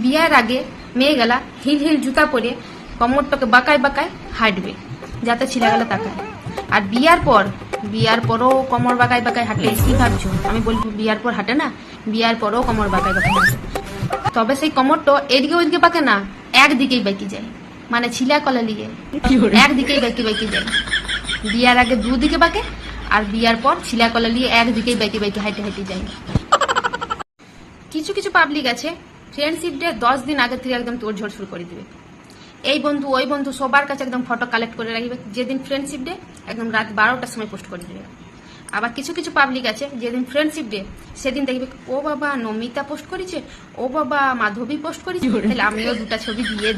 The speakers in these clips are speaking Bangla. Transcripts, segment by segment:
বিয়ার আগে মেয়েগুলা হিল হিল জুতা পরে কোমরটাকে বাঁকায় বাঁকায় হাঁটবে যাতে ছেলেগুলা তাকায়। আর বিয়ার পরও কোমর বাঁকায় বাঁকায় হাঁটে। কি ভাবছো আমি বলবো বিয়ার পর হাঁটে না? বিয়ার পরও কোমর বাঁকায় বাঁকায় হাঁটে, তবে সেই কোমরটা এদিকে ওইদিকে বাঁকে না, একদিকেই বাঁকি যায়। মানে ছিলা কলা লিগে একদিকেই বাঁকি বাঁকি যায়। বিয়ার আগে দুদিকে বাঁকে আর বিয়ার পর ছিলা কলা লিয়ে একদিকেই বাঁকি বাঁকি হাঁটে হাঁটে যায়। কিছু কিছু পাবলিক আছে ফ্রেন্ডশিপ ডে 10 দিন আগে থেকে একদম তোড়ঝড় শুরু করে দিবে। এই বন্ধু ওই বন্ধু সবার কাছে একদম ফটো কালেক্ট করে রাখবে, যেদিন ফ্রেন্ডশিপ ডে একদম রাত 12টার সময় পোস্ট করে দেবে। আবার কিছু কিছু পাবলিক আছে যেদিন ফ্রেন্ডশিপ ডে সেদিন দেখবে ও বাবা নমিতা পোস্ট করেছে, ও বাবা মাধবী পোস্ট করেছে, তাহলে আমিও দুটা ছবি দিয়ে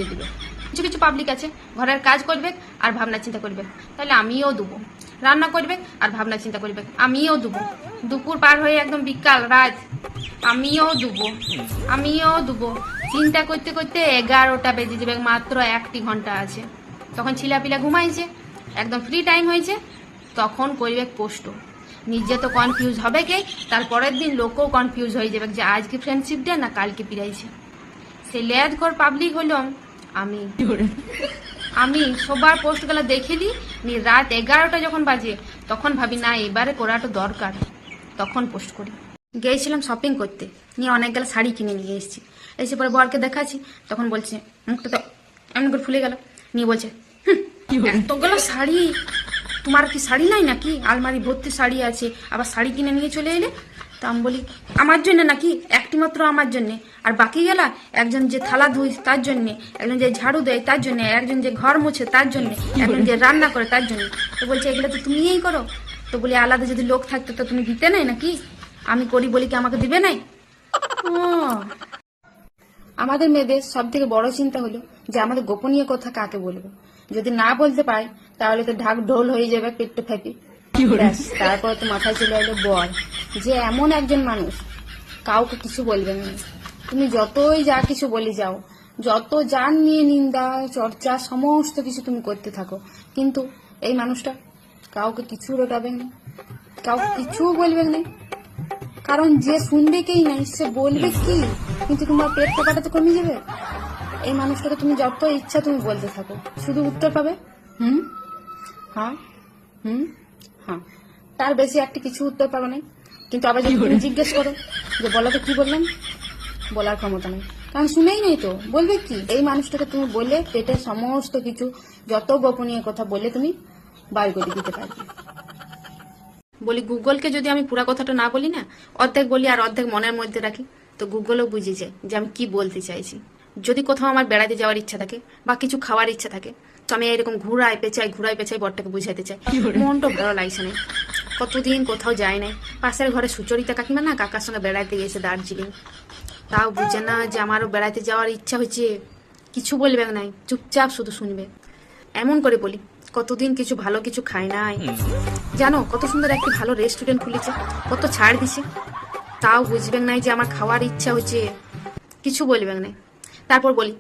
দিবে। কিছু কিছু পাবলিক আছে ঘরের কাজ করবে আর ভাবনা চিন্তা করবে, তাহলে আমিও দেবো। রান্না করবে আর ভাবনা চিন্তা করবে, আমিও দেবো। দুপুর পার হয়ে একদম বিকাল রাত, আমিও দেবো। চিন্তা করতে করতে 11টা বেজে যাবে, মাত্র 1 ঘন্টা আছে। তখন ছিলাপিলা ঘুমাইছে, একদম ফ্রি টাইম হয়েছে, তখন করবে পোস্ট। নিজে তো কনফিউজ হবে কে, তারপরের দিন লোকও কনফিউজ হয়ে যাবে যে আজকে ফ্রেন্ডশিপ ডে না কালকে পিরাইছে। সে লেদ ঘর পাবলিক হলাম আমি সবার পোস্ট গুলা দেখেলি নি। রাত 11টা যখন বাজে তখন ভাবি না এবারে করাটা দরকার, তখন পোস্ট করি। গিয়েছিলাম শপিং করতে, নিয়ে অনেকগুলো শাড়ি কিনে নিয়ে এসেছি। এসে পরে বরকে দেখাচ্ছি, তখন বলছে মুখটা তো এমন করে ফুলে গেল, নিয়ে বলছে এতগুলো শাড়ি, তোমার কি শাড়ি নাই নাকি? আলমারি ভর্তি শাড়ি আছে, আবার শাড়ি কিনে নিয়ে চলে এলে। তা আমি বলি আমার জন্য নাকি? একটি মাত্র আমার জন্যে, আর বাকি গেলা একজন যে থালা ধুই তার জন্যে, একজন যে ঝাড়ু দেয় তার জন্য, একজন যে ঘর মুছে তার জন্য, একজন যে রান্না করে তার জন্য। তো বলছে এগুলো তো তুমিই করো। তো বলি আলাদা যদি লোক থাকতো তো তুমি দিতে নাই নাকি? আমি করি বলি কি আমাকে দিবে নাই? আমাদের মেয়েদের সব থেকে বড় চিন্তা হলো যে আমাদের গোপনীয় কথা কাকে বলবো। যদি না বলতে পারি তাহলে তো ঢাক ঢোল হয়ে যাবে পেট্টো ফেপি। তারপর তো মাথায় চলে এলো বর, যে এমন একজন মানুষ কাউকে কিছু বলবে না। তুমি যতই যা কিছু বলে যাও, যত যার নিয়ে নিন্দা চর্চা সমস্ত কিছু তুমি করতে থাকো, কিন্তু এই মানুষটা কাউকে কিছু রটাবে না, কাউকে কিছু বলবে না। কারণ যে শুনবে কেই নাই সে বলবে কি, কিন্তু তোমার পেট টাকাটা তো কমে যাবে। এই মানুষটাকে তুমি যত ইচ্ছা তুমি বলতে থাকো, শুধু উত্তর পাবে হ্যাঁ হ্যাঁ, তার বেশি একটা কিছু উত্তর পাবে না। কিন্তু আবার যদি তুমি জিজ্ঞেস করো যে বলো তো কি বললাম, বলার ক্ষমতা নেই, কারণ শুনেই নেই তো বলবে কি। এই মানুষটাকে তুমি বলে পেটের সমস্ত কিছু যত গোপনীয় কথা বলে তুমি বার করে দিতে পারবে। বলি গুগলকে যদি আমি পুরা কথাটা না বলি না, অর্ধেক বলি আর অর্ধেক মনের মধ্যে রাখি, তো গুগলও বুঝে যায় যে আমি কি বলতে চাইছি। যদি কোথাও আমার বেড়াতে যাওয়ার ইচ্ছা থাকে বা কিছু খাওয়ার ইচ্ছা থাকে, তো আমি এরকম ঘুরাই পেঁচাই বরটাকে বুঝাইতে চাই। মনটা ভালো লাগছে না, কতদিন কোথাও যায় নাই। পাশের ঘরে সুচরিতা কাকিমা না কাকার সঙ্গে বেড়াতে গেছে দার্জিলিং, তাও বুঝে না যে আমারও বেড়াতে যাওয়ার ইচ্ছা হয়েছে। কিছু বলবে নাই, চুপচাপ শুধু শুনবে। এমন করে বলি কতদিন কিছু ভালো কিছু খাই নাই, জানো কত সুন্দর একটি ভালো রেস্টুরেন্ট খুলেছে, কত ছাড় দিছে, তাও বুঝবেন নাই যে আমার খাওয়ার ইচ্ছা হচ্ছে। কিছু বলবেন নাই। তারপর বলি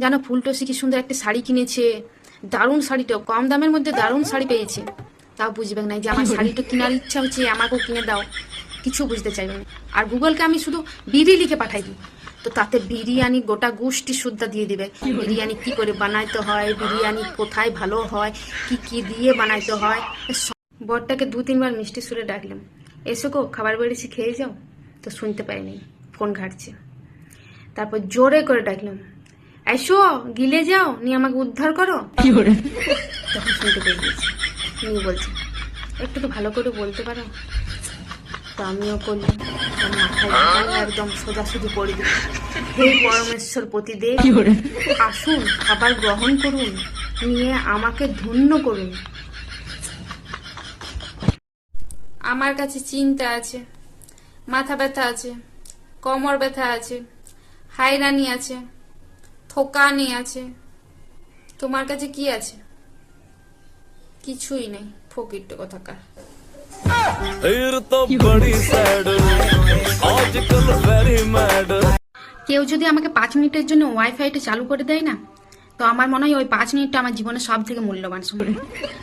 জানো ফুলটসি কি সুন্দর একটা শাড়ি কিনেছে, দারুণ শাড়িটা কম দামের মধ্যে দারুণ শাড়ি পেয়েছে, তাও বুঝবেন নাই যে আমার শাড়িটা কেনার ইচ্ছা হচ্ছে, আমাকেও কিনে দাও। কিছু বুঝতে চাইবেন না। আর গুগলকে আমি শুধু বিড়ি লিখে পাঠাই দিই, তো তাতে বিরিয়ানি গোটা গোষ্ঠী শুদ্ধা দিয়ে দিবে। বিরিয়ানি কি করে বানাইতে হয়, বিরিয়ানি কোথায় ভালো হয়, কি কি দিয়ে বানাইতে হয়। বরটাকে 2-3 বার মিষ্টি সুরে ডাকলাম, এসো গো খাবার বেড়েছি খেয়ে যাও, তো শুনতে পাইনি, ফোন ঘাটছে। তারপর জোরে করে ডাকলাম, এসো গিলে যাও নিয়ে আমাকে উদ্ধার করো, তখন শুনতে পেয়ে গেছি। নিয়ে বলছে একটু তো ভালো করে বলতে পারো, তো আমিও করলাম। মাথায় একদম সোজাসুজি পড়ে দিল, হে পরমেশ্বর পতিদেব, আসুন খাবার গ্রহণ করুন, নিয়ে আমাকে ধন্য করুন। আমার কাছে চিন্তা আছে, মাথা ব্যথা আছে, কোমর ব্যথা আছে, হাইরানি আছে, থোকানি আছে। তোমার কাছে কি আছে? কিছুই নেই, ফকিরটা কথাকার। কেউ যদি আমাকে 5 মিনিটের জন্য ওয়াইফাইটা চালু করে দেয় না, তো তো আমার মনে হয় ওই 5 মিনিটটা আমার জীবনের সব থেকে মূল্যবান সময়।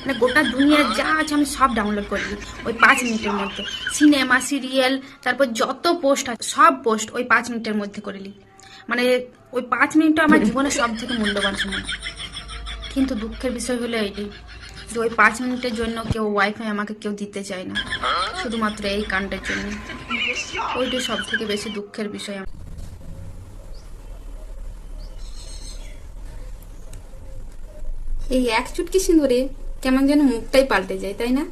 মানে গোটা দুনিয়ার যা আছে আমি সব ডাউনলোড করে দিই ওই 5 মিনিটের মধ্যে। সিনেমা, সিরিয়াল, তারপর যত পোস্ট আছে সব পোস্ট ওই 5 মিনিটের মধ্যে করে নিই। মানে ওই 5 মিনিটটা আমার জীবনের সব থেকে মূল্যবান সময়। কিন্তু দুঃখের বিষয় হলো এইটাই যে ওই 5 মিনিটের জন্য কেউ ওয়াইফাই আমাকে কেউ দিতে চায় না, শুধুমাত্র এই কাণ্ডের জন্য। ওইটাই সব থেকে বেশি দুঃখের বিষয়। এই এক চুটকি সিঁদুরে কেমন যেন মুখটাই পাল্টে যায়, তাই না?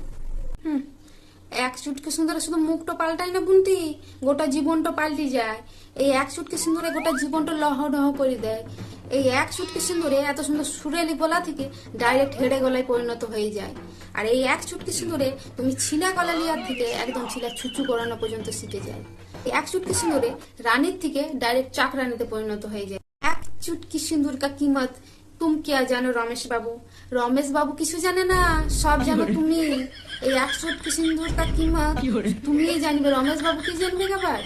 হুম, এক চুটকি সিঁদুরে শুধু মুখটা পাল্টায় না বুনতি, গোটা জীবনটা পাল্টে যায়। এই এক চুটকি সিঁদুরে গোটা জীবনটা লহডহ করে দেয়। এই এক চুটকি সিঁদুরে এত সুন্দর সুরেলি গলা থেকে ডাইরেক্ট হেডে গলায় পরিণত হয়ে যায়। আর এই এক চুটকি সিঁদুরে তুমি ছিলা গলা লিয়ার থেকে একদম ছিলা ছুচু করানো পর্যন্ত শিখে যায়। এই এক চুটকি সিঁদুরে রানীর থেকে ডাইরেক্ট চাকরানিতে পরিণত হয়ে যায়। এক চুটকি সিঁদুর কা কিমত তুম क्या জানো রমেশ বাবু? রমেশ বাবু কিছু জানে না, সব জানো তুমি। এই 100 সিন্দুর কা কিমত তুমি জানবে, রমেশ বাবু কি জানবে আবার?